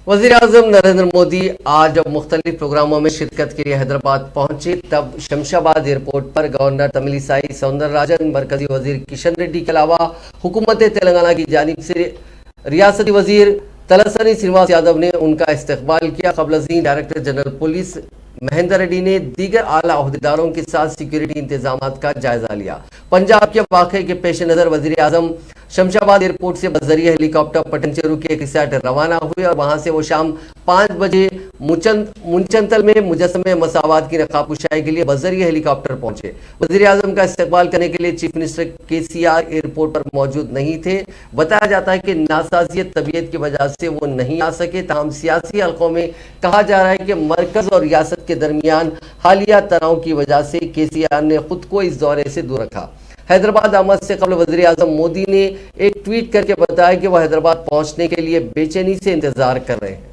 वज़ीर-ए-आज़म नरेंद्र मोदी आज मुख्तलिफ प्रोग्रामों में शिरकत के लिए हैदराबाद पहुंचे। तब शमशाबाद एयरपोर्ट पर गवर्नर तमिलिसाई सौंदरराजन, मरकजी वजीर किशन रेड्डी के अलावा हुकूमत तेलंगाना की जानिब से रियासती वजीर तलसानी श्रीनिवास यादव ने उनका इस्तकबाल किया। क़ब्ल-अज़ीं director general police Mahender Reddy ने दीगर आला अहदेदारों के साथ सिक्योरिटी इंतजामात का जायजा लिया। पंजाब के वाक़े के पेश नज़र वज़ीर-ए-आज़म शमशाबाद एयरपोर्ट से बज़रिए हेलीकॉप्टर पटनचेरू के एक रिसॉर्ट रवाना हुए और वहां से वो शाम 5 बजे मुंचंतल में मुजस्समे मसावात की नकाब कुशाई के लिए बज़रिए हेलीकॉप्टर पहुंचे। वज़ीर-ए-आज़म का इस्तकबाल करने के लिए चीफ मिनिस्टर केसीआर एयरपोर्ट पर मौजूद नहीं थे। बताया जाता है कि नासाजियत तबीयत की वजह से वो नहीं आ सके। ताहम सियासी हलकों में कहा जा रहा है कि मरकज और रियासत के दरमियान हालिया तनाव की वजह से केसीआर ने खुद को इस दौरे से दूर रखा। हैदराबाद आमद से कबल वज़ीर-ए-आज़म मोदी ने एक ट्वीट करके बताया कि वह हैदराबाद पहुंचने के लिए बेचैनी से इंतजार कर रहे हैं।